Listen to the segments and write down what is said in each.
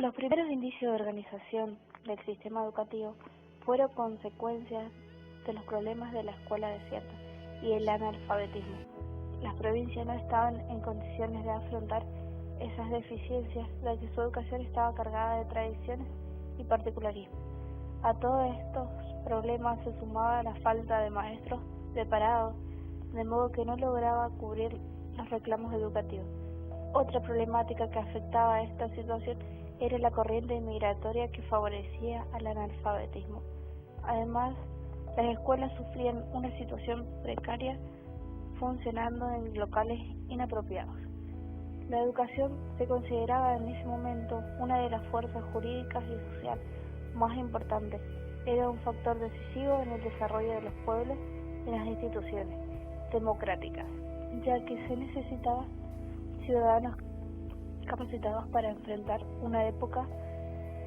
Los primeros indicios de organización del sistema educativo fueron consecuencias de los problemas de la escuela desierta y el analfabetismo. Las provincias no estaban en condiciones de afrontar esas deficiencias, ya que su educación estaba cargada de tradiciones y particularismos. A todos estos problemas se sumaba la falta de maestros preparados, de modo que no lograba cubrir los reclamos educativos. Otra problemática que afectaba a esta situación era la corriente migratoria que favorecía al analfabetismo. Además, las escuelas sufrían una situación precaria funcionando en locales inapropiados. La educación se consideraba en ese momento una de las fuerzas jurídicas y sociales más importantes. Era un factor decisivo en el desarrollo de los pueblos y las instituciones democráticas, ya que se necesitaba ciudadanos capacitados para enfrentar una época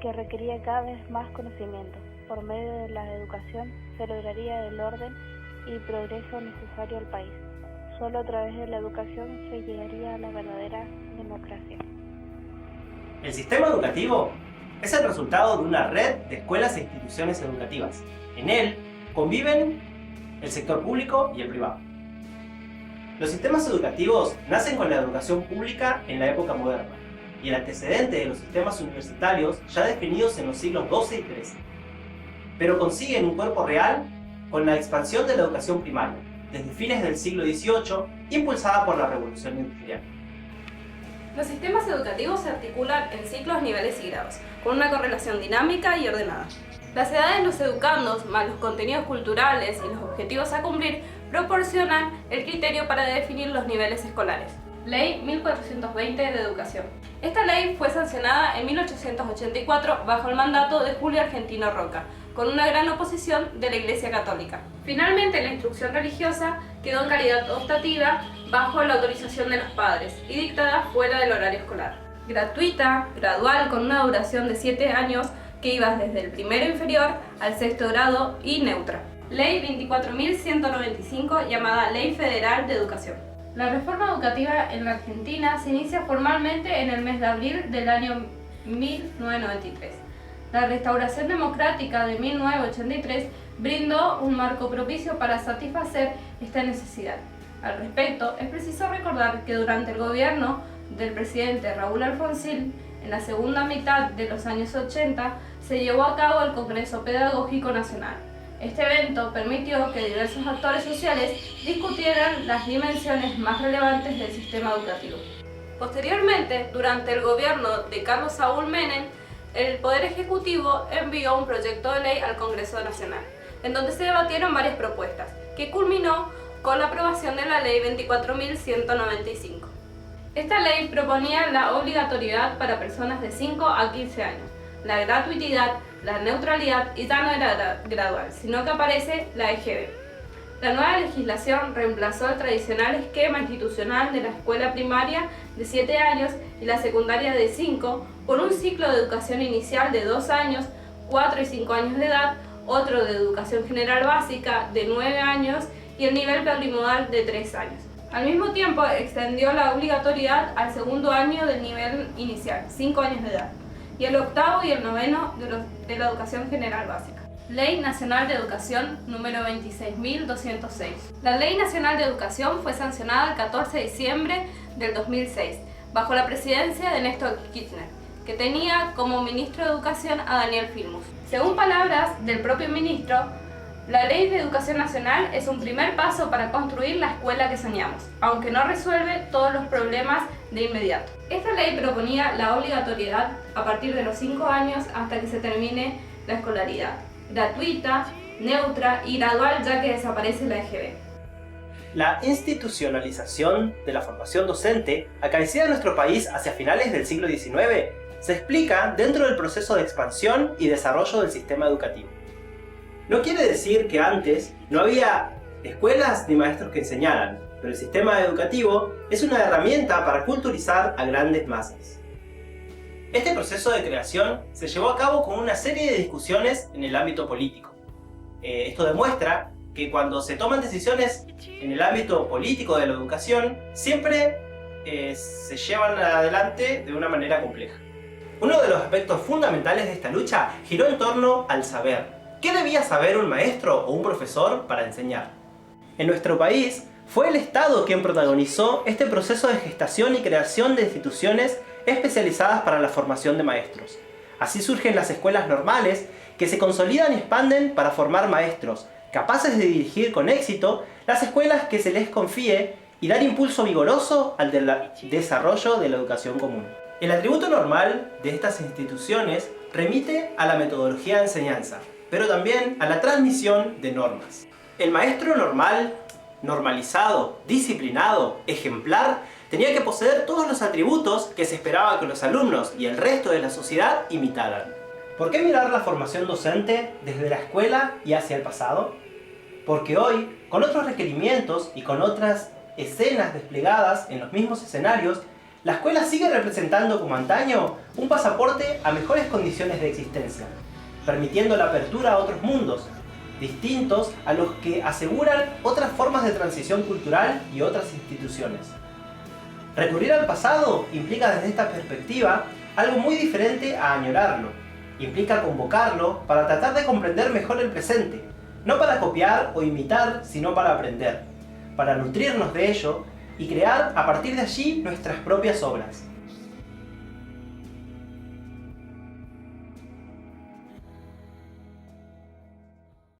que requería cada vez más conocimiento. Por medio de la educación se lograría el orden y progreso necesario al país. Solo a través de la educación se llegaría a la verdadera democracia. El sistema educativo es el resultado de una red de escuelas e instituciones educativas. En él conviven el sector público y el privado. Los sistemas educativos nacen con la educación pública en la época moderna y el antecedente de los sistemas universitarios ya definidos en los siglos XII y XIII, pero consiguen un cuerpo real con la expansión de la educación primaria, desde fines del siglo XVIII, impulsada por la Revolución Industrial. Los sistemas educativos se articulan en ciclos, niveles y grados, con una correlación dinámica y ordenada. Las edades de los educandos, más los contenidos culturales y los objetivos a cumplir, proporcionan el criterio para definir los niveles escolares. Ley 1420 de Educación. Esta ley fue sancionada en 1884 bajo el mandato de Julio Argentino Roca, con una gran oposición de la Iglesia Católica. Finalmente, la instrucción religiosa quedó en calidad optativa bajo la autorización de los padres y dictada fuera del horario escolar. Gratuita, gradual, con una duración de 7 años que iba desde el primero inferior al sexto grado y neutra. Ley 24.195, llamada Ley Federal de Educación. La reforma educativa en la Argentina se inicia formalmente en el mes de abril del año 1993. La restauración democrática de 1983 brindó un marco propicio para satisfacer esta necesidad. Al respecto, es preciso recordar que durante el gobierno del presidente Raúl Alfonsín, en la segunda mitad de los años 80, se llevó a cabo el Congreso Pedagógico Nacional. Este evento permitió que diversos actores sociales discutieran las dimensiones más relevantes del sistema educativo. Posteriormente, durante el gobierno de Carlos Saúl Menem, el Poder Ejecutivo envió un proyecto de ley al Congreso Nacional, en donde se debatieron varias propuestas, que culminó con la aprobación de la Ley 24.195. Esta ley proponía la obligatoriedad para personas de 5 a 15 años, la gratuidad, la neutralidad y ya no era gradual, sino que aparece la EGB. La nueva legislación reemplazó el tradicional esquema institucional de la escuela primaria de 7 años y la secundaria de 5 por un ciclo de educación inicial de 2 años, 4 y 5 años de edad, otro de educación general básica de 9 años y el nivel prelimodal de 3 años. Al mismo tiempo, extendió la obligatoriedad al segundo año del nivel inicial, 5 años de edad, y el octavo y el noveno de la educación general básica. Ley Nacional de Educación número 26.206. La Ley Nacional de Educación fue sancionada el 14 de diciembre del 2006, bajo la presidencia de Néstor Kirchner, que tenía como ministro de Educación a Daniel Filmus. Según palabras del propio ministro, la Ley de Educación Nacional es un primer paso para construir la escuela que soñamos, aunque no resuelve todos los problemas de inmediato. Esta ley proponía la obligatoriedad a partir de los 5 años hasta que se termine la escolaridad, gratuita, neutra y gradual, ya que desaparece la EGB. La institucionalización de la formación docente, acaecida en nuestro país hacia finales del siglo XIX, se explica dentro del proceso de expansión y desarrollo del sistema educativo. No quiere decir que antes no había escuelas ni maestros que enseñaran, pero el sistema educativo es una herramienta para culturizar a grandes masas. Este proceso de creación se llevó a cabo con una serie de discusiones en el ámbito político. Esto demuestra que cuando se toman decisiones en el ámbito político de la educación, siempre se llevan adelante de una manera compleja. Uno de los aspectos fundamentales de esta lucha giró en torno al saber. ¿Qué debía saber un maestro o un profesor para enseñar? En nuestro país, fue el Estado quien protagonizó este proceso de gestación y creación de instituciones especializadas para la formación de maestros. Así surgen las escuelas normales, que se consolidan y expanden para formar maestros, capaces de dirigir con éxito las escuelas que se les confíe y dar impulso vigoroso al desarrollo de la educación común. El atributo normal de estas instituciones remite a la metodología de enseñanza, pero también a la transmisión de normas. El maestro normal, normalizado, disciplinado, ejemplar, tenía que poseer todos los atributos que se esperaba que los alumnos y el resto de la sociedad imitaran. ¿Por qué mirar la formación docente desde la escuela y hacia el pasado? Porque hoy, con otros requerimientos y con otras escenas desplegadas en los mismos escenarios, la escuela sigue representando como antaño un pasaporte a mejores condiciones de existencia, permitiendo la apertura a otros mundos, distintos a los que aseguran otras formas de transición cultural y otras instituciones. Recurrir al pasado implica desde esta perspectiva algo muy diferente a añorarlo. Implica convocarlo para tratar de comprender mejor el presente, no para copiar o imitar, sino para aprender, para nutrirnos de ello y crear a partir de allí nuestras propias obras.